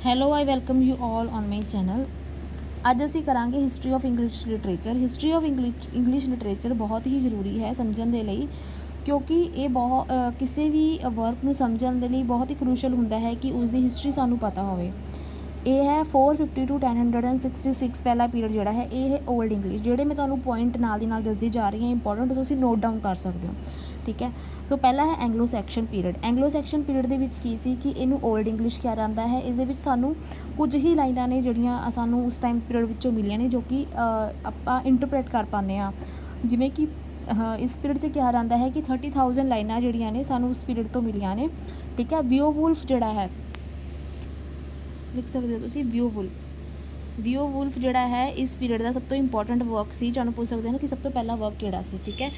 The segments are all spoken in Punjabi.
Hello I welcome you all on my channel. ਅੱਜ ਅਸੀਂ ਕਰਾਂਗੇ history of English literature. History of English literature ਬਹੁਤ ਹੀ ਜ਼ਰੂਰੀ ਹੈ ਸਮਝਣ ਦੇ ਲਈ, ਕਿਉਂਕਿ ਇਹ ਕਿਸੇ ਵੀ ਵਰਕ ਨੂੰ ਸਮਝਣ ਦੇ ਲਈ ਬਹੁਤ ਹੀ ਕਰੂਸ਼ਲ ਹੁੰਦਾ ਹੈ ਕਿ ਉਸ ਦੀ ਹਿਸਟਰੀ ਸਾਨੂੰ ਪਤਾ ਹੋਵੇ। ਇਹ ਹੈ 450 to 1066 ਪਹਿਲਾ ਪੀਰੀਅਡ ਜਿਹੜਾ ਹੈ ਇਹ ਹੈ ਓਲਡ ਇੰਗਲਿਸ਼। ਜਿਹੜੇ ਮੈਂ ਤੁਹਾਨੂੰ ਪੁਆਇੰਟ ਨਾਲ ਦੀ ਨਾਲ ਦੱਸਦੀ ਜਾ ਰਹੀ ਹਾਂ ਇੰਪੋਰਟੈਂਟ, ਤੁਸੀਂ ਨੋਟ ਡਾਊਨ ਕਰ ਸਕਦੇ ਹੋ, ਠੀਕ ਹੈ। ਸੋ ਪਹਿਲਾ ਹੈ Anglo section period. Anglo section period ਦੇ ਵਿੱਚ ਕੀ ਸੀ ਕਿ ਇਹਨੂੰ ਓਲਡ ਇੰਗਲਿਸ਼ ਕਿਹਾ ਜਾਂਦਾ ਹੈ। ਇਸ ਦੇ ਵਿੱਚ ਸਾਨੂੰ ਕੁਝ ਹੀ ਲਾਈਨਾਂ ਨੇ ਜਿਹੜੀਆਂ ਸਾਨੂੰ ਉਸ ਟਾਈਮ ਪੀਰੀਅਡ ਵਿੱਚੋਂ ਮਿਲੀਆਂ ਨੇ, ਜੋ ਕਿ ਆਪਾਂ ਇੰਟਰਪ੍ਰੇਟ ਕਰ ਪਾਉਂਦੇ ਹਾਂ। ਜਿਵੇਂ ਕਿ ਇਸ ਪੀਰੀਅਡ 'ਚ ਕਿਹਾ ਜਾਂਦਾ ਹੈ ਕਿ 30,000 ਲਾਈਨਾਂ ਜਿਹੜੀਆਂ ਨੇ ਸਾਨੂੰ ਉਸ ਪੀਰੀਅਡ ਤੋਂ ਮਿਲੀਆਂ ਨੇ, ਠੀਕ ਹੈ। ਬੀਓਵੁਲਫ ਜਿਹੜਾ ਹੈ, ਲਿਖ ਸਕਦੇ ਹੋ ਤੁਸੀਂ ਬੀਓਵੁਲਫ ਜਿਹੜਾ ਹੈ ਇਸ ਪੀਰੀਅਡ ਦਾ ਸਭ ਤੋਂ ਇੰਪੋਰਟੈਂਟ ਵਰਕ ਸੀ। ਤੁਹਾਨੂੰ ਪੁੱਛ ਸਕਦੇ ਹੋ ਕਿ ਸਭ ਤੋਂ ਪਹਿਲਾ ਵਰਕ ਕਿਹੜਾ ਸੀ, ਠੀਕ ਹੈ।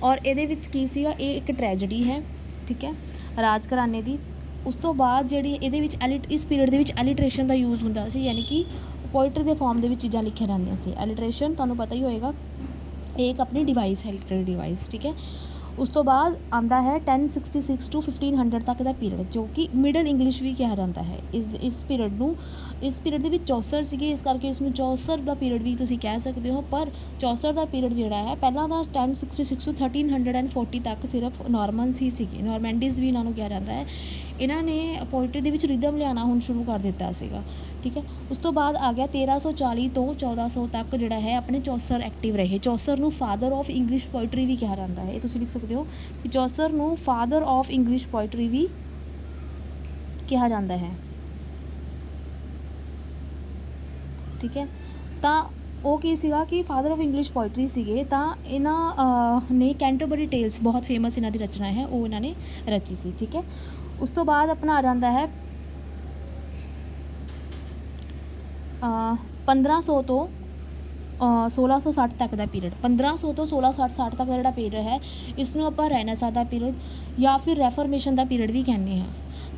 ਔਰ ਇਹਦੇ ਵਿੱਚ ਕੀ ਸੀਗਾ, ਇਹ ਇੱਕ ਟ੍ਰੈਜਡੀ ਹੈ, ਠੀਕ ਹੈ, ਰਾਜ ਘਰਾਣੇ ਦੀ। ਉਸ ਤੋਂ ਬਾਅਦ ਜਿਹੜੀ ਇਹਦੇ ਵਿੱਚ ਇਸ ਪੀਰੀਅਡ ਦੇ ਵਿੱਚ ਐਲੀਟਰੇਸ਼ਨ ਦਾ ਯੂਜ਼ ਹੁੰਦਾ ਸੀ, ਯਾਨੀ ਕਿ ਪੋਇਟਰੀ ਦੇ ਫਾਰਮ ਦੇ ਵਿੱਚ ਚੀਜ਼ਾਂ ਲਿਖੀਆਂ ਜਾਂਦੀਆਂ ਸੀ। ਐਲੀਟਰੇਸ਼ਨ ਤੁਹਾਨੂੰ ਪਤਾ ਹੀ ਹੋਏਗਾ, ਇਹ ਇੱਕ ਆਪਣੀ ਡਿਵਾਈਸ ਹੈ, ਲਿਟਰੇਰੀ ਡਿਵਾਈਸ, ਠੀਕ ਹੈ। ਉਸ ਤੋਂ ਬਾਅਦ ਆਉਂਦਾ ਹੈ 1066 to 1500 ਤੱਕ ਦਾ ਪੀਰੀਅਡ, ਜੋ ਕਿ ਮਿਡਲ ਇੰਗਲਿਸ਼ ਵੀ ਕਿਹਾ ਜਾਂਦਾ ਹੈ। ਇਸ ਪੀਰੀਅਡ ਦੇ ਵਿੱਚ ਚੌਸਰ ਸੀਗੇ, ਇਸ ਕਰਕੇ ਇਸਨੂੰ ਚੌਸਰ ਦਾ ਪੀਰੀਅਡ ਵੀ ਤੁਸੀਂ ਕਹਿ ਸਕਦੇ ਹੋ। ਪਰ ਚੌਸਰ ਦਾ ਪੀਰੀਅਡ ਜਿਹੜਾ ਹੈ ਪਹਿਲਾਂ ਦਾ 1066 to 1340 ਤੱਕ ਸਿਰਫ ਨੋਰਮਨਸ ਹੀ ਸੀਗੇ, ਨੋਰਮੈਂਡੀਜ਼ ਵੀ ਇਹਨਾਂ ਨੂੰ ਕਿਹਾ ਜਾਂਦਾ ਹੈ। ਇਹਨਾਂ ਨੇ ਪੋਇਟਰੀ ਦੇ ਵਿੱਚ ਰਿਦਮ ਲਿਆਉਣਾ ਹੁਣ ਸ਼ੁਰੂ ਕਰ ਦਿੱਤਾ ਸੀਗਾ, ਠੀਕ ਹੈ। ਉਸ ਤੋਂ ਬਾਅਦ ਆ ਗਿਆ 1340 ਤੋਂ 1400 ਤੱਕ ਜਿਹੜਾ ਹੈ ਆਪਣੇ ਚੌਸਰ ਐਕਟਿਵ ਰਹੇ। ਚੌਸਰ ਨੂੰ ਫਾਦਰ ਆਫ ਇੰਗਲਿਸ਼ ਪੋਇਟਰੀ ਵੀ ਕਿਹਾ ਜਾਂਦਾ ਹੈ। ਇਹ ਤੁਸੀਂ ਲਿਖ ਸਕਦੇ ਹੋ ਕਿ ਚੌਸਰ ਨੂੰ ਫਾਦਰ ਆਫ ਇੰਗਲਿਸ਼ ਪੋਇਟਰੀ ਵੀ ਕਿਹਾ ਜਾਂਦਾ ਹੈ, ਠੀਕ ਹੈ। ਤਾਂ ਉਹ ਕੀ ਸੀਗਾ ਕਿ ਫਾਦਰ ਆਫ ਇੰਗਲਿਸ਼ ਪੋਇਟਰੀ ਸੀਗੇ। ਤਾਂ ਇਹਨਾਂ ਨੇ ਕੈਂਟਰਬਰੀ ਟੇਲਸ ਬਹੁਤ ਫੇਮਸ ਇਹਨਾਂ ਦੀ ਰਚਨਾ ਹੈ, ਉਹ ਇਹਨਾਂ ਨੇ ਰਚੀ ਸੀ, ਠੀਕ ਹੈ। ਉਸ ਤੋਂ ਬਾਅਦ ਆਪਣਾ ਆ ਜਾਂਦਾ ਹੈ 1500 ਤੋਂ 1660 ਤੱਕ ਦਾ ਪੀਰੀਅਡ। 1500 ਤੋਂ 1660 ਤੱਕ ਦਾ ਜਿਹੜਾ ਪੀਰੀਅਡ ਹੈ, ਇਸ ਨੂੰ ਆਪਾਂ ਰੈਨੇਸਾਂ ਦਾ ਪੀਰੀਅਡ ਜਾਂ ਫਿਰ ਰੈਫਰਮੇਸ਼ਨ ਦਾ ਪੀਰੀਅਡ ਵੀ ਕਹਿੰਦੇ ਹਾਂ,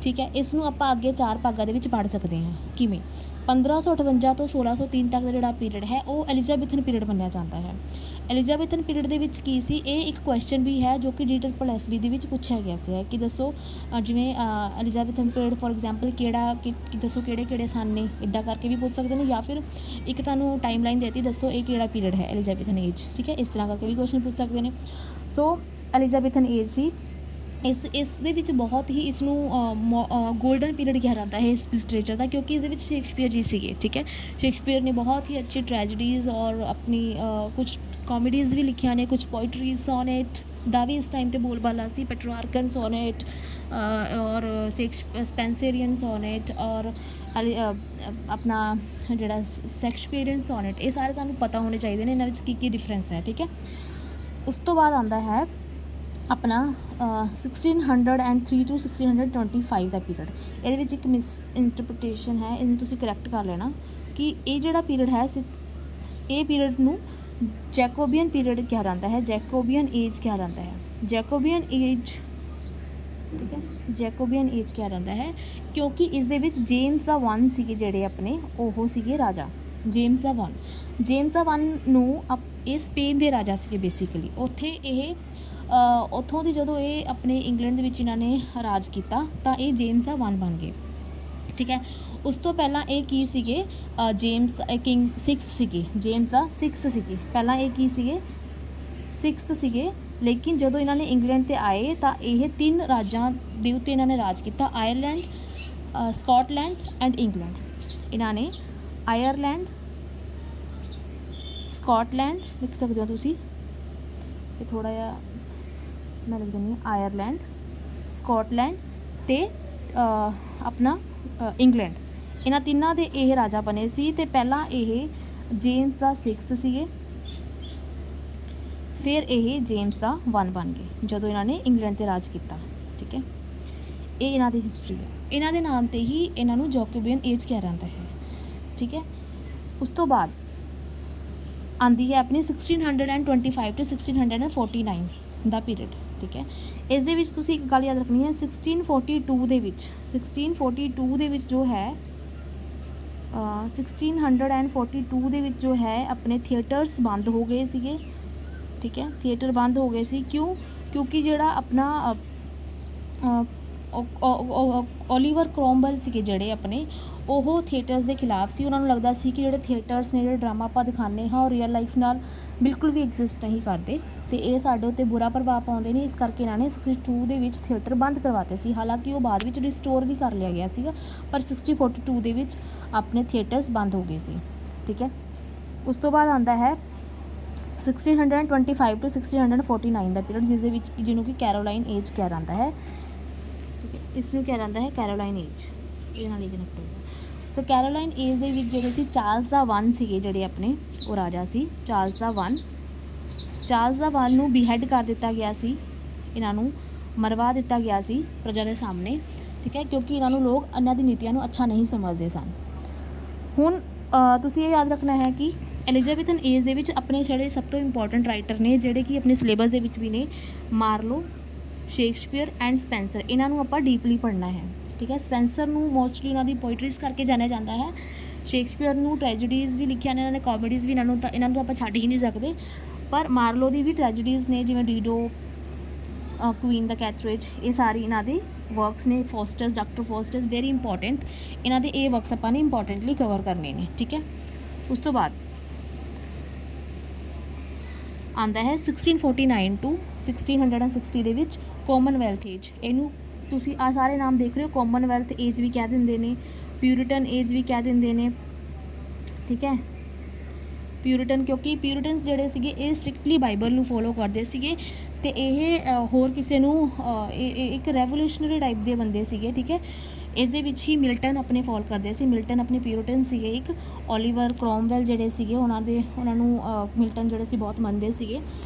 ਠੀਕ ਹੈ। ਇਸ ਨੂੰ ਆਪਾਂ ਅੱਗੇ 4 ਭਾਗਾਂ ਦੇ ਵਿੱਚ ਪੜ੍ਹ ਸਕਦੇ ਹਾਂ। ਕਿਵੇਂ? 1558 ਤੋਂ 1603 ਤੱਕ ਦਾ ਜਿਹੜਾ ਪੀਰੀਅਡ ਹੈ ਉਹ ਐਲੀਜ਼ਾਬੈਥਨ ਪੀਰੀਅਡ ਮੰਨਿਆ ਜਾਂਦਾ ਹੈ। ਐਲੀਜ਼ਾਬੈਥਨ ਪੀਰੀਅਡ ਦੇ ਵਿੱਚ ਕੀ ਸੀ, ਇਹ ਇੱਕ ਕੁਐਸਚਨ ਵੀ ਹੈ ਜੋ ਕਿ DSSB ਦੇ ਵਿੱਚ ਪੁੱਛਿਆ ਗਿਆ ਸੀ ਕਿ ਦੱਸੋ ਜਿਵੇਂ ਐਲੀਜ਼ਾਬੈਥਨ ਪੀਰੀਅਡ ਫੋਰ ਐਗਜ਼ਾਮਪਲ ਦੱਸੋ ਕਿਹੜੇ ਸਨ ਨੇ, ਇੱਦਾਂ ਕਰਕੇ ਵੀ ਪੁੱਛ ਸਕਦੇ ਨੇ। ਜਾਂ ਫਿਰ ਇੱਕ ਤੁਹਾਨੂੰ ਟਾਈਮ ਲਾਈਨ ਦੇਤੀ, ਦੱਸੋ ਇਹ ਕਿਹੜਾ ਪੀਰੀਅਡ ਹੈ ਐਲੀਜ਼ਾਬੈਥਨ ਏਜ, ਠੀਕ ਹੈ। ਇਸ ਤਰ੍ਹਾਂ ਕਰਕੇ ਵੀ ਕੁਐਸਚਨ ਪੁੱਛ ਸਕਦੇ ਨੇ। ਸੋ ਐਲੀਜ਼ਾਬੈਥਨ ਏਜ ਸੀ। ਇਸ ਦੇ ਵਿੱਚ ਬਹੁਤ ਹੀ ਇਸਨੂੰ ਗੋਲਡਨ ਪੀਰੀਅਡ ਕਿਹਾ ਜਾਂਦਾ ਹੈ ਇਸ ਲਿਟਰੇਚਰ ਦਾ, ਕਿਉਂਕਿ ਇਸ ਦੇ ਵਿੱਚ ਸ਼ੇਕਸਪੀਅਰ ਜੀ ਸੀਗੇ, ਠੀਕ ਹੈ। ਸ਼ੇਕਸਪੀਅਰ ਨੇ ਬਹੁਤ ਹੀ ਅੱਛੀ ਟ੍ਰੈਜਡੀਜ਼ ਔਰ ਆਪਣੀ ਕੁਝ ਕਾਮੇਡੀਜ਼ ਵੀ ਲਿਖੀਆਂ ਨੇ, ਕੁਝ ਪੋਇਟਰੀਜ਼, ਸੋਨੇਟ ਦਾ ਵੀ ਇਸ ਟਾਈਮ 'ਤੇ ਬੋਲਬਾਲਾ ਸੀ। ਪੈਟਰਾਰਕਨ ਸੋਨੇਟ ਔਰ ਸਪੈਂਸਰੀਅਨ ਸੋਨੇਟ ਔਰ ਆਪਣਾ ਜਿਹੜਾ ਸ਼ੇਕਸਪੀਅਰੀਅਨ ਸੋਨੇਟ, ਇਹ ਸਾਰੇ ਤੁਹਾਨੂੰ ਪਤਾ ਹੋਣੇ ਚਾਹੀਦੇ ਨੇ ਇਹਨਾਂ ਵਿੱਚ ਕੀ ਡਿਫਰੈਂਸ ਹੈ, ਠੀਕ ਹੈ। ਉਸ ਤੋਂ ਬਾਅਦ ਆਉਂਦਾ ਹੈ ਆਪਣਾ 1603 to 1625 ਦਾ ਪੀਰੀਅਡ। ਇਹਦੇ ਵਿੱਚ ਇੱਕ ਮਿਸ ਇੰਟਰਪ੍ਰੀਟੇਸ਼ਨ ਹੈ, ਇਹਨੂੰ ਤੁਸੀਂ ਕਰੈਕਟ ਕਰ ਲੈਣਾ ਕਿ ਇਹ ਜਿਹੜਾ ਪੀਰੀਅਡ ਹੈ, ਇਹ ਪੀਰੀਅਡ ਨੂੰ ਜੈਕੋਬੀਅਨ ਪੀਰੀਅਡ ਕਿਹਾ ਜਾਂਦਾ ਹੈ, ਜੈਕੋਬੀਅਨ ਏਜ ਕਿਹਾ ਜਾਂਦਾ ਹੈ। ਜੈਕੋਬੀਅਨ ਏਜ, ਠੀਕ ਹੈ, ਜੈਕੋਬੀਅਨ ਏਜ ਕਿਹਾ ਜਾਂਦਾ ਹੈ ਕਿਉਂਕਿ ਇਸ ਦੇ ਵਿੱਚ ਜੇਮਸ ਦਾ 1 ਸੀਗੇ ਜਿਹੜੇ ਆਪਣੇ, ਉਹ ਸੀਗੇ ਰਾਜਾ ਜੇਮਸ ਦਾ 1 ਨੂੰ ਇਹ ਸਪੇਨ ਦੇ ਰਾਜਾ ਸੀਗੇ ਬੇਸਿਕਲੀ। ਉੱਥੋਂ ਦੀ ਜਦੋਂ ਇਹ ਆਪਣੇ ਇੰਗਲੈਂਡ ਦੇ ਵਿੱਚ ਇਹਨਾਂ ਨੇ ਰਾਜ ਕੀਤਾ ਤਾਂ ਇਹ ਜੇਮਸ ਦਾ 1 ਬਣ ਗਏ, ਠੀਕ ਹੈ। ਉਸ ਤੋਂ ਪਹਿਲਾਂ ਇਹ ਕੀ ਸੀਗੇ, ਜੇਮਸ ਕਿੰਗ 6 ਸੀਗੇ, ਜੇਮਸ ਦਾ 6 ਸੀਗੇ। ਪਹਿਲਾਂ ਇਹ ਕੀ ਸੀਗੇ, 6 ਸੀਗੇ। ਲੇਕਿਨ ਜਦੋਂ ਇਹਨਾਂ ਨੇ ਇੰਗਲੈਂਡ 'ਤੇ ਆਏ ਤਾਂ ਇਹ 3 ਰਾਜਾਂ ਦੇ ਉੱਤੇ ਇਹਨਾਂ ਨੇ ਰਾਜ ਕੀਤਾ, ਆਇਰਲੈਂਡ, ਸਕਾਟਲੈਂਡ ਐਂਡ ਇੰਗਲੈਂਡ। ਇਹਨਾਂ ਨੇ ਆਇਰਲੈਂਡ, ਸਕਾਟਲੈਂਡ ਲਿਖ ਸਕਦੇ ਹੋ ਤੁਸੀਂ, ਇਹ ਥੋੜ੍ਹਾ ਜਿਹਾ ਮੈਂ ਲਿਖ ਦਿੰਦੀ ਹਾਂ, ਆਇਰਲੈਂਡ, ਸਕਾਟਲੈਂਡ ਅਤੇ ਆਪਣਾ ਇੰਗਲੈਂਡ, ਇਹਨਾਂ ਤਿੰਨਾਂ ਦੇ ਇਹ ਰਾਜਾ ਬਣੇ ਸੀ। ਅਤੇ ਪਹਿਲਾਂ ਇਹ ਜੇਮਸ ਦਾ 6 ਸੀਗੇ, ਫਿਰ ਇਹ ਜੇਮਸ ਦਾ 1 ਬਣ ਗਏ ਜਦੋਂ ਇਹਨਾਂ ਨੇ ਇੰਗਲੈਂਡ 'ਤੇ ਰਾਜ ਕੀਤਾ, ਠੀਕ ਹੈ। ਇਹ ਇਹਨਾਂ ਦੀ ਹਿਸਟਰੀ ਹੈ। ਇਹਨਾਂ ਦੇ ਨਾਮ 'ਤੇ ਹੀ ਇਹਨਾਂ ਨੂੰ ਜੈਕੋਬੀਅਨ ਏਜ ਕਿਹਾ ਜਾਂਦਾ ਹੈ, ਠੀਕ ਹੈ। ਉਸ ਤੋਂ ਬਾਅਦ ਆਉਂਦੀ ਹੈ ਆਪਣੀ 1625 to 1649 ਦਾ ਪੀਰੀਅਡ, ਠੀਕ ਹੈ। ਇਸ ਦੇ ਵਿੱਚ ਤੁਸੀਂ ਇੱਕ ਗੱਲ ਯਾਦ ਰੱਖਣੀ ਹੈ, 1642 ਦੇ ਵਿੱਚ ਜੋ ਹੈ 1642 ਦੇ ਵਿੱਚ ਜੋ ਹੈ ਆਪਣੇ ਥੀਏਟਰਸ ਬੰਦ ਹੋ ਗਏ ਸੀਗੇ, ਠੀਕ ਹੈ। ਥੀਏਟਰ ਬੰਦ ਹੋ ਗਏ ਸੀ, ਕਿਉਂਕਿ ਜਿਹੜਾ ਆਪਣਾ ਓਲੀਵਰ ਕ੍ਰੋਮਵੈਲ ਸੀਗੇ ਜਿਹੜੇ ਆਪਣੇ, ਉਹ ਥੀਏਟਰਸ ਦੇ ਖਿਲਾਫ ਸੀ। ਉਹਨਾਂ ਨੂੰ ਲੱਗਦਾ ਸੀ ਕਿ ਜਿਹੜੇ ਥੀਏਟਰਸ ਨੇ, ਜਿਹੜੇ ਡਰਾਮਾ ਆਪਾਂ ਦਿਖਾਉਂਦੇ ਹਾਂ, ਉਹ ਰੀਅਲ ਲਾਈਫ ਨਾਲ ਬਿਲਕੁਲ ਵੀ ਐਗਜ਼ਿਸਟ ਨਹੀਂ ਕਰਦੇ ਅਤੇ ਇਹ ਸਾਡੇ ਉੱਤੇ ਬੁਰਾ ਪ੍ਰਭਾਵ ਪਾਉਂਦੇ ਨੇ। ਇਸ ਕਰਕੇ ਇਹਨਾਂ ਨੇ 62 ਦੇ ਵਿੱਚ ਥੀਏਟਰ ਬੰਦ ਕਰਵਾਤੇ ਸੀ। ਹਾਲਾਂਕਿ ਉਹ ਬਾਅਦ ਵਿੱਚ ਰਿਸਟੋਰ ਵੀ ਕਰ ਲਿਆ ਗਿਆ ਸੀਗਾ, ਪਰ 42 ਦੇ ਵਿੱਚ ਆਪਣੇ ਥੀਏਟਰਸ ਬੰਦ ਹੋ ਗਏ ਸੀ। ਠੀਕ ਹੈ, ਉਸ ਤੋਂ ਬਾਅਦ ਆਉਂਦਾ ਹੈ 1625 to 1649 ਦਾ ਪੀਰੀਅਡ, ਜਿਸ ਦੇ ਵਿੱਚ ਜਿਹਨੂੰ ਕਿ ਕੈਰੋਲਾਈਨ ਏਜ ਕਿਹਾ ਜਾਂਦਾ ਹੈ। ਠੀਕ ਹੈ, ਇਸ ਨੂੰ ਕਿਹਾ ਜਾਂਦਾ ਹੈ ਕੈਰੋਲਾਈਨ ਏਜ, ਇਹਦੇ ਨਾਲ ਹੀ ਕਨੈਕਟ ਹੋਊਗਾ। ਸੋ ਕੈਰੋਲਾਈਨ ਏਜ ਦੇ ਵਿੱਚ ਜਿਹੜੇ ਸੀ ਚਾਰਲਸ ਦਾ 1 ਸੀਗੇ, ਜਿਹੜੇ ਆਪਣੇ ਉਹ ਰਾਜਾ ਸੀ ਚਾਰਲਸ ਦਾ 1। ਚਾਰਲਸ ਦਾ 1 ਨੂੰ ਬੀਹੈਡ ਕਰ ਦਿੱਤਾ ਗਿਆ ਸੀ, ਇਹਨਾਂ ਨੂੰ ਮਰਵਾ ਦਿੱਤਾ ਗਿਆ ਸੀ ਪ੍ਰਜਾ ਦੇ ਸਾਹਮਣੇ। ਠੀਕ ਹੈ, ਕਿਉਂਕਿ ਇਹਨਾਂ ਨੂੰ ਲੋਕ ਇਹਨਾਂ ਦੀ ਨੀਤੀਆਂ ਨੂੰ ਅੱਛਾ ਨਹੀਂ ਸਮਝਦੇ ਸਨ। ਹੁਣ ਤੁਸੀਂ ਇਹ ਯਾਦ ਰੱਖਣਾ ਹੈ ਕਿ ਐਲਿਜ਼ਾਬੈਥਨ ਏਜ ਦੇ ਵਿੱਚ ਆਪਣੇ ਜਿਹੜੇ ਸਭ ਤੋਂ ਇੰਪੋਰਟੈਂਟ ਰਾਈਟਰ ਨੇ, ਜਿਹੜੇ ਕਿ ਆਪਣੇ ਸਿਲੇਬਸ ਦੇ ਵਿੱਚ ਵੀ ਨੇ, ਮਾਰਲੋ, ਸ਼ੇਕਸਪੀਅਰ ਐਂਡ ਸਪੈਂਸਰ, ਇਹਨਾਂ ਨੂੰ ਆਪਾਂ ਡੀਪਲੀ ਪੜ੍ਹਨਾ ਹੈ। ਠੀਕ ਹੈ, ਸਪੈਂਸਰ ਨੂੰ ਮੋਸਟਲੀ ਉਹਨਾਂ ਦੀ ਪੋਇਟਰੀਜ਼ ਕਰਕੇ ਜਾਣਿਆ ਜਾਂਦਾ ਹੈ। ਸ਼ੇਕਸਪੀਅਰ ਨੂੰ ਟ੍ਰੈਜਡੀਜ਼ ਵੀ ਲਿਖੀਆਂ ਨੇ ਇਹਨਾਂ ਨੇ, ਕਾਮੇਡੀਜ਼ ਵੀ, ਇਹਨਾਂ ਨੂੰ ਤਾਂ ਆਪਾਂ ਛੱਡ ਹੀ ਨਹੀਂ ਸਕਦੇ। ਪਰ ਮਾਰਲੋ ਦੀ ਵੀ ਟ੍ਰੈਜਡੀਜ਼ ਨੇ, ਜਿਵੇਂ ਡੀਡੋ, ਕੁਈਨ ਦਾ ਕੈਥਰੇਜ, ਇਹ ਸਾਰੀ ਇਹਨਾਂ ਦੇ ਵਰਕਸ ਨੇ। ਫੋਸਟਰਸ, ਡਾਕਟਰ ਫੋਸਟਰਸ, ਵੈਰੀ ਇੰਪੋਰਟੈਂਟ, ਇਹਨਾਂ ਦੇ ਇਹ ਵਰਕਸ ਆਪਾਂ ਨੇ ਇੰਪੋਰਟੈਂਟਲੀ ਕਵਰ ਕਰਨੇ ਨੇ। ਠੀਕ ਹੈ, ਉਸ ਤੋਂ ਬਾਅਦ ਆਉਂਦਾ ਹੈ 1649 to 1660 ਦੇ ਵਿੱਚ ਕਾਮਨਵੈਲਥ ਏਜ। ਇਹਨੂੰ ਤੁਸੀਂ ਆ ਸਾਰੇ ਨਾਮ ਦੇਖ ਰਹੇ ਹੋ, ਕਾਮਨਵੈਲਥ ਏਜ ਵੀ ਕਹਿ ਦਿੰਦੇ ਨੇ, ਪਿਊਰਿਟਨ ਏਜ ਵੀ ਕਹਿ ਦਿੰਦੇ ਨੇ। ਠੀਕ ਹੈ, ਪਿਊਰਿਟਨ ਕਿਉਂਕਿ ਪਿਊਰਿਟਨਸ ਜਿਹੜੇ ਸੀਗੇ ਇਹ ਸਟ੍ਰਿਕਟਲੀ ਬਾਈਬਲ ਨੂੰ ਫੋਲੋ ਕਰਦੇ ਸੀਗੇ ਅਤੇ ਇਹ ਹੋਰ ਕਿਸੇ ਨੂੰ ਇੱਕ ਰੈਵੋਲੂਸ਼ਨਰੀ ਟਾਈਪ ਦੇ ਬੰਦੇ ਸੀਗੇ। ਠੀਕ ਹੈ, ਇਸ ਦੇ ਵਿੱਚ ਹੀ ਮਿਲਟਨ ਆਪਣੇ ਫੋਲ ਕਰਦੇ ਸੀ। ਮਿਲਟਨ ਆਪਣੇ ਪਿਊਰਿਟਨ ਸੀਗੇ ਇੱਕ। ਓਲੀਵਰ ਕ੍ਰੋਮਵੈਲ ਜਿਹੜੇ ਸੀਗੇ ਉਹਨਾਂ ਨੂੰ ਮਿਲਟਨ ਜਿਹੜੇ ਸੀ ਬਹੁਤ ਮੰਨਦੇ ਸੀਗੇ।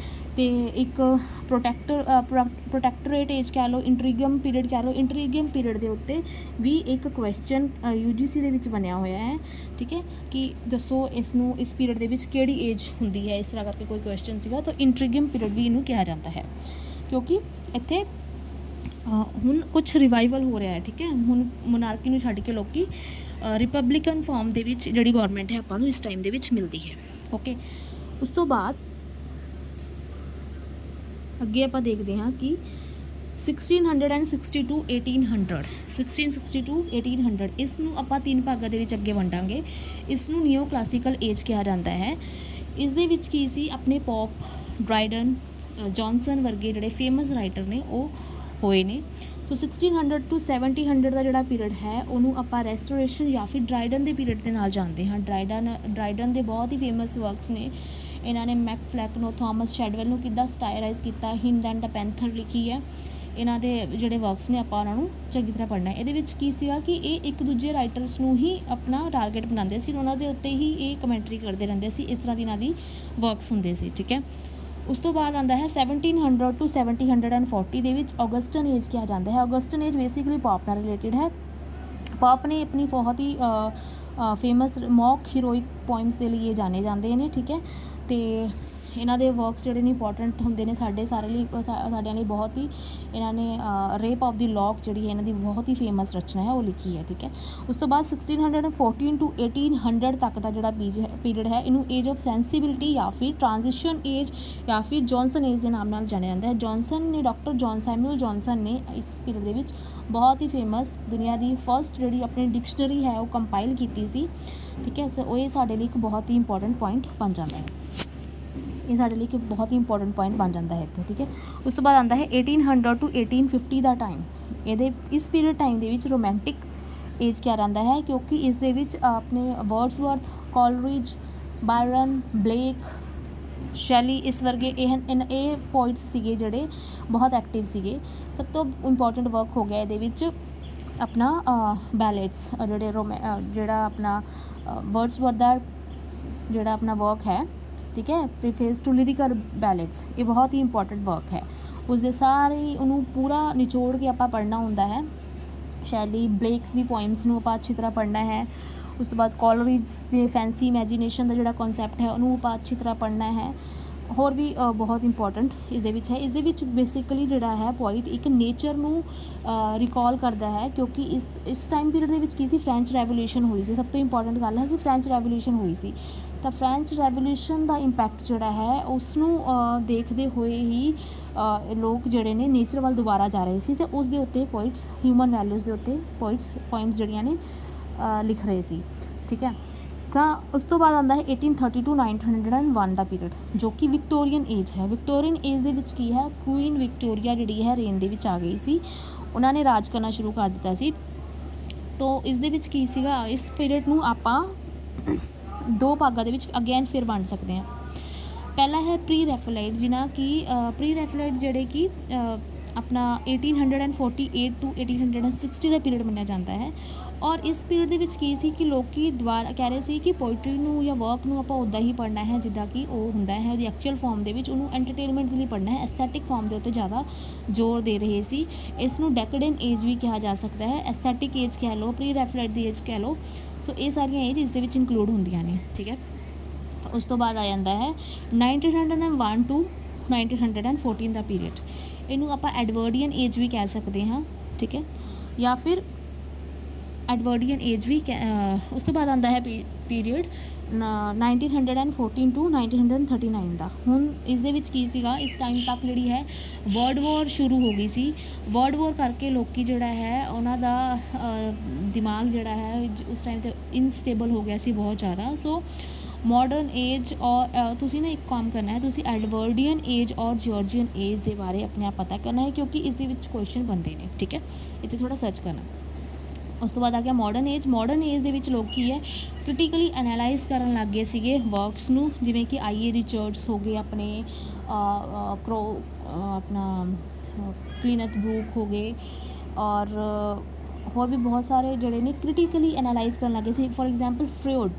ਅਤੇ ਇੱਕ ਪ੍ਰੋਟੈਕਟੋਰੇਟ ਏਜ ਕਹਿ ਲਓ, ਇੰਟਰੀਗਮ ਪੀਰੀਅਡ ਕਹਿ ਲਓ। ਇੰਟਰੀਗਮ ਪੀਰੀਅਡ ਦੇ ਉੱਤੇ ਵੀ ਇੱਕ ਕੁਐਸਚਨ UGC ਦੇ ਵਿੱਚ ਬਣਿਆ ਹੋਇਆ ਹੈ। ਠੀਕ ਹੈ, ਕਿ ਦੱਸੋ ਇਸ ਪੀਰੀਅਡ ਦੇ ਵਿੱਚ ਕਿਹੜੀ ਏਜ ਹੁੰਦੀ ਹੈ, ਇਸ ਤਰ੍ਹਾਂ ਕਰਕੇ ਕੋਈ ਕੁਐਸਚਨ ਸੀਗਾ। ਤਾਂ ਇੰਟਰੀਗਮ ਪੀਰੀਅਡ ਵੀ ਇਹਨੂੰ ਕਿਹਾ ਜਾਂਦਾ ਹੈ, ਕਿਉਂਕਿ ਇੱਥੇ ਹੁਣ ਕੁਛ ਰਿਵਾਈਵਲ ਹੋ ਰਿਹਾ ਹੈ। ਠੀਕ ਹੈ, ਹੁਣ ਮੋਨਾਰਕੀ ਨੂੰ ਛੱਡ ਕੇ ਲੋਕੀ ਰਿਪਬਲਿਕਨ ਫਾਰਮ ਦੇ ਵਿੱਚ ਜਿਹੜੀ ਗੌਰਮੈਂਟ ਹੈ ਆਪਾਂ ਨੂੰ ਇਸ ਟਾਈਮ ਦੇ ਵਿੱਚ ਮਿਲਦੀ ਹੈ। ਓਕੇ, ਉਸ ਤੋਂ ਬਾਅਦ ਅੱਗੇ ਆਪਾਂ ਦੇਖਦੇ ਹਾਂ ਕਿ 1660 to 1800, 1660 to 1800, ਇਸ ਨੂੰ ਆਪਾਂ 3 ਭਾਗਾਂ ਦੇ ਵਿੱਚ ਅੱਗੇ ਵੰਡਾਂਗੇ। ਇਸ ਨੂੰ ਨਿਓ ਕਲਾਸੀਕਲ ਏਜ ਕਿਹਾ ਜਾਂਦਾ ਹੈ। ਇਸ ਦੇ ਵਿੱਚ ਕੀ ਸੀ, ਆਪਣੇ ਪੋਪ, ਡਰਾਈਡਨ, ਜੌਨਸਨ ਵਰਗੇ ਜਿਹੜੇ ਫੇਮਸ ਰਾਈਟਰ ਨੇ ਉਹ ਹੋਏ ਨੇ। ਸੋ 1600 to 1700 ਦਾ ਜਿਹੜਾ ਪੀਰੀਅਡ ਹੈ ਉਹਨੂੰ ਆਪਾਂ ਰੈਸਟੋਰੇਸ਼ਨ ਜਾਂ ਫਿਰ ਡਰਾਈਡਨ ਦੇ ਪੀਰੀਅਡ ਦੇ ਨਾਲ ਜਾਣਦੇ ਹਾਂ। ਡਰਾਈਡਨ ਦੇ ਬਹੁਤ ਹੀ ਫੇਮਸ ਵਰਕਸ ਨੇ। ਇਹਨਾਂ ਨੇ ਮੈਕਫਲੈਕ ਨੂੰ, ਥਾਮਸ ਸ਼ੈਡਵੈਲ ਨੂੰ ਕਿੱਦਾਂ ਸਟਾਇਰਾਈਜ਼ ਕੀਤਾ, ਹਿੰਡ ਐਂਡ ਦਾ ਪੈਂਥਰ ਲਿਖੀ ਹੈ। ਇਹਨਾਂ ਦੇ ਜਿਹੜੇ ਵਰਕਸ ਨੇ ਆਪਾਂ ਉਹਨਾਂ ਨੂੰ ਚੰਗੀ ਤਰ੍ਹਾਂ ਪੜ੍ਹਨਾ ਹੈ। ਇਹਦੇ ਵਿੱਚ ਕੀ ਸੀਗਾ ਕਿ ਇਹ ਇੱਕ ਦੂਜੇ ਰਾਈਟਰਸ ਨੂੰ ਹੀ ਆਪਣਾ ਟਾਰਗੇਟ ਬਣਾਉਂਦੇ ਸੀ, ਉਹਨਾਂ ਦੇ ਉੱਤੇ ਹੀ ਇਹ ਕਮੈਂਟਰੀ ਕਰਦੇ ਰਹਿੰਦੇ ਸੀ। ਇਸ ਤਰ੍ਹਾਂ ਦੀ ਇਹਨਾਂ ਦੀ ਵਰਕਸ ਹੁੰਦੇ ਸੀ। ਠੀਕ ਹੈ, ਉਸ ਤੋਂ ਬਾਅਦ ਆਉਂਦਾ ਹੈ 1700 to 1740 ਦੇ ਵਿੱਚ ਔਗਸਟਨ ਏਜ ਕਿਹਾ ਜਾਂਦਾ ਹੈ। ਔਗਸਟਨ ਏਜ ਬੇਸਿਕਲੀ ਪੌਪ ਨਾਲ ਰਿਲੇਟਿਡ ਹੈ। ਪੌਪ ਨੇ ਆਪਣੀ ਬਹੁਤ ਹੀ ਫੇਮਸ ਮੌਕ ਹੀਰੋਇਕ ਪੋਇਮਸ ਦੇ ਲਈ ਇਹ ਜਾਣੇ ਜਾਂਦੇ ਨੇ। ਠੀਕ ਹੈ, ਅਤੇ ਇਹਨਾਂ ਦੇ ਵਰਕਸ ਜਿਹੜੇ ਨੇ ਇੰਪੋਰਟੈਂਟ ਹੁੰਦੇ ਨੇ ਸਾਡਿਆਂ ਲਈ ਬਹੁਤ ਹੀ। ਇਹਨਾਂ ਨੇ ਰੇਪ ਆਫ ਦੀ ਲੌਕ ਜਿਹੜੀ ਹੈ ਇਹਨਾਂ ਦੀ ਬਹੁਤ ਹੀ ਫੇਮਸ ਰਚਨਾ ਹੈ ਉਹ ਲਿਖੀ ਹੈ। ਠੀਕ ਹੈ, ਉਸ ਤੋਂ ਬਾਅਦ 1614 to 1800 ਤੱਕ ਦਾ ਜਿਹੜਾ ਪੀਰੀਅਡ ਹੈ ਇਹਨੂੰ ਏਜ ਆਫ ਸੈਂਸੀਬਿਲਿਟੀ ਜਾਂ ਫਿਰ ਟ੍ਰਾਂਜੀਸ਼ਨ ਏਜ ਜਾਂ ਫਿਰ ਜੌਨਸਨ ਏਜ ਦੇ ਨਾਮ ਨਾਲ ਜਾਣਿਆ ਜਾਂਦਾ ਹੈ। ਜੌਨਸਨ ਨੇ, ਡਾਕਟਰ ਸੈਮੂਅਲ ਜੌਨਸਨ ਨੇ ਇਸ ਪੀਰੀਅਡ ਦੇ ਵਿੱਚ ਬਹੁਤ ਹੀ ਫੇਮਸ ਦੁਨੀਆ ਦੀ ਫਸਟ ਜਿਹੜੀ ਆਪਣੀ ਡਿਕਸ਼ਨਰੀ ਹੈ ਉਹ ਕੰਪਾਈਲ ਕੀਤੀ ਸੀ। ਠੀਕ ਹੈ, ਸੋ ਇਹ ਸਾਡੇ ਲਈ ਇੱਕ ਬਹੁਤ ਹੀ ਇੰਪੋਰਟੈਂਟ ਪੁਆਇੰਟ ਬਣ ਜਾਂਦਾ ਹੈ। ਇਹ ਸਾਡੇ ਲਈ ਇੱਕ ਬਹੁਤ ਹੀ ਇੰਪੋਰਟੈਂਟ ਪੁਆਇੰਟ ਬਣ ਜਾਂਦਾ ਹੈ ਇੱਥੇ। ਠੀਕ ਹੈ, ਉਸ ਤੋਂ ਬਾਅਦ ਆਉਂਦਾ ਹੈ 1800 to 1850 ਦਾ ਟਾਈਮ। ਇਸ ਪੀਰੀਅਡ ਟਾਈਮ ਦੇ ਵਿੱਚ ਰੋਮੈਂਟਿਕ ਏਜ ਕਿਹਾ ਜਾਂਦਾ ਹੈ, ਕਿਉਂਕਿ ਇਸ ਦੇ ਵਿੱਚ ਆਪਣੇ ਵਰਡਸਵਰਥ, ਕੋਲਰਿਜ, ਬਾਇਰਨ, ਬਲੇਕ, ਸ਼ੈਲੀ, ਇਸ ਵਰਗੇ ਇਹ ਪੋਇਟਸ ਸੀਗੇ ਜਿਹੜੇ ਬਹੁਤ ਐਕਟਿਵ ਸੀਗੇ। ਸਭ ਤੋਂ ਇੰਪੋਰਟੈਂਟ ਵਰਕ ਹੋ ਗਿਆ ਇਹਦੇ ਵਿੱਚ ਆਪਣਾ ਬੈਲੇਟਸ, ਜਿਹੜਾ ਆਪਣਾ ਵਰਡਸਵਰਥ ਦਾ ਜਿਹੜਾ ਆਪਣਾ ਵਰਕ ਹੈ। ਠੀਕ ਹੈ, ਪ੍ਰੀਫੇਸ ਟੂ ਲਿਰਿਕਲ ਬੈਲੇਟਸ, ਇਹ ਬਹੁਤ ਹੀ ਇੰਪੋਰਟੈਂਟ ਵਰਕ ਹੈ। ਉਸਦੇ ਸਾਰੇ ਉਹਨੂੰ ਪੂਰਾ ਨਿਚੋੜ ਕੇ ਆਪਾਂ ਪੜ੍ਹਨਾ ਹੁੰਦਾ ਹੈ। ਸ਼ੈਲੀ, ਬਲੇਕਸ ਦੀ ਪੋਇਮਸ ਨੂੰ ਆਪਾਂ ਅੱਛੀ ਤਰ੍ਹਾਂ ਪੜ੍ਹਨਾ ਹੈ। ਉਸ ਤੋਂ ਬਾਅਦ ਕੋਲਰਿਜ ਦੇ ਫੈਂਸੀ ਇਮੈਜੀਨੇਸ਼ਨ ਦਾ ਜਿਹੜਾ ਕੌਨਸੈਪਟ ਹੈ ਉਹਨੂੰ ਆਪਾਂ ਅੱਛੀ ਤਰ੍ਹਾਂ ਪੜ੍ਹਨਾ ਹੈ। ਹੋਰ ਵੀ ਬਹੁਤ ਇੰਪੋਰਟੈਂਟ ਇਸ ਦੇ ਵਿੱਚ ਹੈ। ਇਸ ਦੇ ਵਿੱਚ ਬੇਸਿਕਲੀ ਜਿਹੜਾ ਹੈ ਪੋਇਟ ਇੱਕ ਨੇਚਰ ਨੂੰ ਰਿਕਾਲ ਕਰਦਾ ਹੈ, ਕਿਉਂਕਿ ਇਸ ਟਾਈਮ ਪੀਰੀਅਡ ਦੇ ਵਿੱਚ ਕੀ ਸੀ, ਫਰੈਂਚ ਰੈਵੋਲਿਊਸ਼ਨ ਹੋਈ ਸੀ। ਸਭ ਤੋਂ ਇੰਪੋਰਟੈਂਟ ਗੱਲ ਹੈ ਕਿ ਫਰੈਂਚ ਰੈਵੋਲਿਊਸ਼ਨ ਹੋਈ ਸੀ ਤਾਂ ਫ੍ਰੈਂਚ ਰੈਵੋਲੂਸ਼ਨ ਦਾ ਇੰਪੈਕਟ ਜਿਹੜਾ ਹੈ ਉਸ ਨੂੰ ਦੇਖਦੇ ਹੋਏ ਹੀ ਲੋਕ ਜਿਹੜੇ ਨੇ ਨੇਚਰ ਵੱਲ ਦੁਬਾਰਾ ਜਾ ਰਹੇ ਸੀ, ਅਤੇ ਉਸ ਦੇ ਉੱਤੇ ਪੋਇਟਸ ਹਿਊਮਨ ਵੈਲਿਊਜ਼ ਦੇ ਉੱਤੇ ਪੋਇਮਸ ਜਿਹੜੀਆਂ ਨੇ ਲਿਖ ਰਹੇ ਸੀ। ਠੀਕ ਹੈ, ਤਾਂ ਉਸ ਤੋਂ ਬਾਅਦ ਆਉਂਦਾ ਹੈ 1830 to 1901 ਦਾ ਪੀਰੀਅਡ, ਜੋ ਕਿ ਵਿਕਟੋਰੀਅਨ ਏਜ ਹੈ। ਵਿਕਟੋਰੀਅਨ ਏਜ ਦੇ ਵਿੱਚ ਕੀ ਹੈ, ਕੁਈਨ ਵਿਕਟੋਰੀਆ ਜਿਹੜੀ ਹੈ ਰੇਨ ਦੇ ਵਿੱਚ ਆ ਗਈ ਸੀ, ਉਹਨਾਂ ਨੇ ਰਾਜ ਕਰਨਾ ਸ਼ੁਰੂ ਕਰ ਦਿੱਤਾ ਸੀ। ਤੋ ਇਸ ਦੇ ਵਿੱਚ ਕੀ ਸੀਗਾ, ਇਸ ਪੀਰੀਅਡ ਨੂੰ ਆਪਾਂ ਦੋ ਭਾਗਾਂ ਦੇ ਵਿੱਚ ਅਗੇਨ ਫਿਰ ਵੰਡ ਸਕਦੇ ਹਾਂ। ਪਹਿਲਾ ਹੈ ਪ੍ਰੀ ਰੈਫਲਾਈਟ, ਜਿਨ੍ਹਾਂ ਕਿ ਪ੍ਰੀ ਰੈਫਲਾਈਟ ਜਿਹੜੇ ਕਿ ਆਪਣਾ 1848 to 1860 ਦਾ ਪੀਰੀਅਡ ਮੰਨਿਆ ਜਾਂਦਾ ਹੈ। ਔਰ ਇਸ ਪੀਰੀਅਡ ਦੇ ਵਿੱਚ ਕੀ ਸੀ ਕਿ ਲੋਕੀ ਦੁਬਾਰਾ ਕਹਿ ਰਹੇ ਸੀ ਕਿ ਪੋਇਟਰੀ ਨੂੰ ਜਾਂ ਵਰਕ ਨੂੰ ਆਪਾਂ ਉੱਦਾਂ ਹੀ ਪੜ੍ਹਨਾ ਹੈ ਜਿੱਦਾਂ ਕਿ ਉਹ ਹੁੰਦਾ ਹੈ, ਉਹਦੀ ਐਕਚੁਅਲ ਫਾਰਮ ਦੇ ਵਿੱਚ, ਉਹਨੂੰ ਐਂਟਰਟੇਨਮੈਂਟ ਦੇ ਲਈ ਪੜ੍ਹਨਾ ਹੈ। ਐਸਥੈਟਿਕ ਫਾਰਮ ਦੇ ਉੱਤੇ ਜ਼ਿਆਦਾ ਜ਼ੋਰ ਦੇ ਰਹੇ ਸੀ। ਇਸ ਨੂੰ ਡੈਕੇਡੈਂਟ ਏਜ ਵੀ ਕਿਹਾ ਜਾ ਸਕਦਾ ਹੈ, ਐਸਥੈਟਿਕ ਏਜ ਕਹਿ ਲਓ, ਪ੍ਰੀ ਰੈਫਲਾਈਟ ਦੀ ਏਜ ਕਹਿ ਲਓ। ਸੋ ਇਹ ਸਾਰੀਆਂ ਏਜ ਇਸ ਦੇ ਵਿੱਚ ਇਨਕਲੂਡ ਹੁੰਦੀਆਂ ਨੇ। ਠੀਕ ਹੈ, ਉਸ ਤੋਂ ਬਾਅਦ ਆ ਜਾਂਦਾ ਹੈ 1901 to 1914 ਦਾ ਪੀਰੀਅਡ, ਇਹਨੂੰ ਆਪਾਂ ਐਡਵਰਡੀਅਨ ਏਜ ਵੀ ਕਹਿ ਸਕਦੇ ਹਾਂ। ਠੀਕ ਹੈ, ਜਾਂ ਫਿਰ ਐਡਵਰਡੀਅਨ ਏਜ ਵੀ ਉਸ ਤੋਂ ਬਾਅਦ ਆਉਂਦਾ ਹੈ ਪੀਰੀਅਡ 1914 to 1939 ਦਾ। ਹੁਣ ਇਸ ਦੇ ਵਿੱਚ ਕੀ ਸੀਗਾ, ਇਸ ਟਾਈਮ ਤੱਕ ਜਿਹੜੀ ਹੈ ਵਰਲਡ ਵੋਰ ਸ਼ੁਰੂ ਹੋ ਗਈ ਸੀ। ਵਰਲਡ ਵੋਰ ਕਰਕੇ ਲੋਕੀ ਜਿਹੜਾ ਹੈ ਉਹਨਾਂ ਦਾ ਦਿਮਾਗ ਜਿਹੜਾ ਹੈ ਉਸ ਟਾਈਮ 'ਤੇ ਇਨਸਟੇਬਲ ਹੋ ਗਿਆ ਸੀ ਬਹੁਤ ਜ਼ਿਆਦਾ। ਸੋ ਮਾਡਰਨ ਏਜ ਔਰ ਤੁਸੀਂ ਨਾ ਇੱਕ ਕੰਮ ਕਰਨਾ ਹੈ, ਤੁਸੀਂ ਐਡਵਰਡੀਅਨ ਏਜ ਔਰ ਜਾਰਜੀਅਨ ਏਜ ਦੇ ਬਾਰੇ ਆਪਣੇ ਆਪ ਪਤਾ ਕਰਨਾ ਹੈ, ਕਿਉਂਕਿ ਇਸ ਦੇ ਵਿੱਚ ਕੁਐਸਚਨ ਬਣਦੇ ਨੇ। ਠੀਕ ਹੈ, ਇੱਥੇ ਥੋੜ੍ਹਾ ਸਰਚ ਕਰਨਾ। ਉਸ ਤੋਂ ਬਾਅਦ ਆ ਗਿਆ ਮਾਡਰਨ ਏਜ। ਮਾਡਰਨ ਏਜ ਦੇ ਵਿੱਚ ਲੋਕ ਕੀ ਹੈ, ਕ੍ਰਿਟੀਕਲੀ ਐਨਾਲਾਈਜ਼ ਕਰਨ ਲੱਗ ਗਏ ਸੀਗੇ ਵਰਕਸ ਨੂੰ, ਜਿਵੇਂ ਕਿ ਆਈ ਏ ਰਿਚਰਡਸ ਹੋ ਗਏ, ਆਪਣੇ ਆਪਣਾ ਕਲੀਨਥ ਬਰੂਕ ਹੋ ਗਏ, ਔਰ ਹੋਰ ਵੀ ਬਹੁਤ ਸਾਰੇ ਜਿਹੜੇ ਨੇ ਕ੍ਰਿਟੀਕਲੀ ਐਨਾਲਾਈਜ਼ ਕਰਨ ਲੱਗੇ ਸੀ। ਫੋਰ ਐਗਜ਼ਾਮਪਲ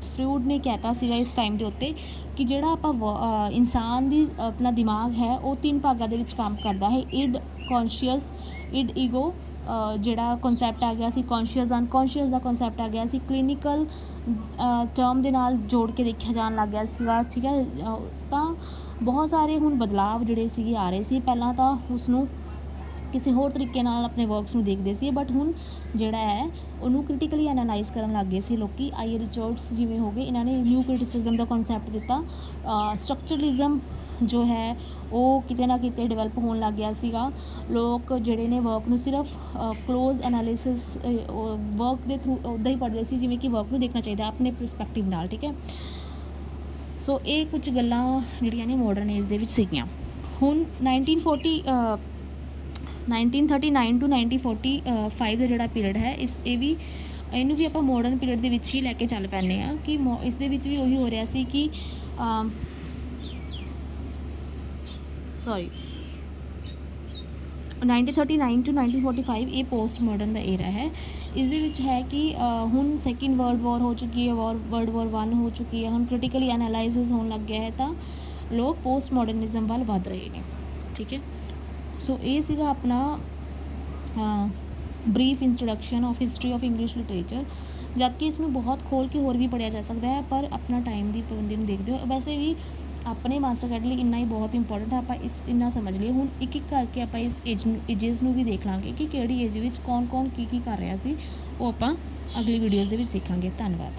ਫਰੂਡ ਨੇ ਕਹਿਤਾ ਸੀਗਾ ਇਸ ਟਾਈਮ ਦੇ ਉੱਤੇ ਕਿ ਜਿਹੜਾ ਆਪਾਂ ਇਨਸਾਨ ਦੀ ਆਪਣਾ ਦਿਮਾਗ ਹੈ ਉਹ 3 ਭਾਗਾਂ ਦੇ ਵਿੱਚ ਕੰਮ ਕਰਦਾ ਹੈ, ਇਡ, ਕੌਨਸ਼ੀਅਸ, ਇਡ ਈਗੋ ਜਿਹੜਾ ਕਨਸੈਪਟ ਆ ਗਿਆ ਸੀ, ਕੌਨਸ਼ੀਅਸ ਅਨਕੌਨਸ਼ੀਅਸ ਦਾ ਕਨਸੈਪਟ ਆ ਗਿਆ ਸੀ, ਕਲੀਨਿਕਲ ਟਰਮ ਦੇ ਨਾਲ ਜੋੜ ਕੇ ਦੇਖਿਆ ਜਾਣ ਲੱਗ ਗਿਆ ਸੀਗਾ। ਠੀਕ ਹੈ, ਤਾਂ ਬਹੁਤ ਸਾਰੇ ਹੁਣ ਬਦਲਾਵ ਜਿਹੜੇ ਸੀਗੇ ਆ ਰਹੇ ਸੀ। ਪਹਿਲਾਂ ਤਾਂ ਉਸਨੂੰ ਕਿਸੇ ਹੋਰ ਤਰੀਕੇ ਨਾਲ ਆਪਣੇ ਵਰਕਸ ਨੂੰ ਦੇਖਦੇ ਸੀ, ਬਟ ਹੁਣ ਜਿਹੜਾ ਹੈ ਉਹਨੂੰ ਕ੍ਰਿਟੀਕਲੀ ਐਨਾਲਾਈਜ਼ ਕਰਨ ਲੱਗ ਗਏ ਸੀ ਲੋਕੀ। ਆਈ ਏ ਰਿਚਰਡਸ ਜਿਵੇਂ ਹੋ ਗਏ, ਇਹਨਾਂ ਨੇ ਨਿਊ ਕ੍ਰਿਟਿਸਿਜ਼ਮ ਦਾ ਕਨਸੈਪਟ ਦਿੱਤਾ। ਸਟਰਕਚਰਲਿਜ਼ਮ ਜੋ ਹੈ ਉਹ ਕਿਤੇ ਨਾ ਕਿਤੇ ਡਿਵੈਲਪ ਹੋਣ ਲੱਗ ਗਿਆ ਸੀਗਾ। ਲੋਕ ਜਿਹੜੇ ਨੇ ਵਰਕ ਨੂੰ ਸਿਰਫ ਕਲੋਜ਼ ਐਨਾਲਿਸਿਸ ਵਰਕ ਦੇ ਥਰੂ ਉੱਦਾਂ ਹੀ ਪੜ੍ਹਦੇ ਸੀ ਜਿਵੇਂ ਕਿ ਵਰਕ ਨੂੰ ਦੇਖਣਾ ਚਾਹੀਦਾ ਆਪਣੇ ਪਰਸਪੈਕਟਿਵ ਨਾਲ। ਠੀਕ ਹੈ, ਸੋ ਇਹ ਕੁਝ ਗੱਲਾਂ ਜਿਹੜੀਆਂ ਨੇ ਮਾਡਰਨ ਏਜ ਦੇ ਵਿੱਚ ਸੀਗੀਆਂ। ਹੁਣ 1939 to 1945 ਦਾ ਜਿਹੜਾ ਪੀਰੀਅਡ ਹੈ, ਇਹਨੂੰ ਵੀ ਆਪਾਂ ਮਾਡਰਨ ਪੀਰੀਅਡ ਦੇ ਵਿੱਚ ਹੀ ਲੈ ਕੇ ਚੱਲ ਪੈਂਦੇ ਹਾਂ ਕਿ ਇਸ ਦੇ ਵਿੱਚ ਵੀ ਉਹੀ ਹੋ ਰਿਹਾ ਸੀ ਕਿ 1939 to 1945 ਇਹ ਪੋਸਟ ਮਾਡਰਨ ਦਾ ਏਰਾ ਹੈ। ਇਸ ਦੇ ਵਿੱਚ ਹੈ ਕਿ ਹੁਣ ਸੈਕਿੰਡ ਵਰਲਡ ਵਾਰ ਹੋ ਚੁੱਕੀ ਹੈ, ਵਰਲਡ ਵਾਰ 1 ਹੋ ਚੁੱਕੀ ਹੈ, ਹੁਣ ਕ੍ਰਿਟੀਕਲੀ ਐਨਾਲਾਈਸਿਸ ਹੋਣ ਲੱਗ ਗਿਆ ਹੈ, ਤਾਂ ਲੋਕ ਪੋਸਟ ਮਾਡਰਨਿਜ਼ਮ ਵੱਲ ਵੱਧ ਰਹੇ ਨੇ। ਠੀਕ ਹੈ, ਸੋ ਇਹ ਸੀਗਾ ਆਪਣਾ brief introduction of history of English literature. ਜਦਕਿ ਇਸ ਨੂੰ ਬਹੁਤ ਖੋਲ੍ਹ ਕੇ ਹੋਰ ਵੀ ਪੜ੍ਹਿਆ ਜਾ ਸਕਦਾ ਹੈ, ਪਰ ਆਪਣਾ ਟਾਈਮ ਦੀ ਪਾਬੰਦੀ ਨੂੰ ਦੇਖਦੇ ਹੋ ਵੈਸੇ ਵੀ ਆਪਣੇ ਮਾਸਟਰ ਕੈਡ ਲਈ ਇੰਨਾ ਹੀ ਬਹੁਤ ਇੰਪੋਰਟੈਂਟ ਹੈ। ਆਪਾਂ ਇੰਨਾ ਸਮਝ ਲਈਏ। ਹੁਣ ਇੱਕ ਕਰਕੇ ਆਪਾਂ ਇਸ ਏਜਸ ਨੂੰ ਵੀ ਦੇਖ ਲਾਂਗੇ ਕਿ ਕਿਹੜੀ ਏਜ ਵਿੱਚ ਕੌਣ ਕੀ ਕਰ ਰਿਹਾ ਸੀ, ਉਹ ਆਪਾਂ ਅਗਲੀ ਵੀਡੀਓਜ਼ ਦੇ ਵਿੱਚ ਦੇਖਾਂਗੇ। ਧੰਨਵਾਦ।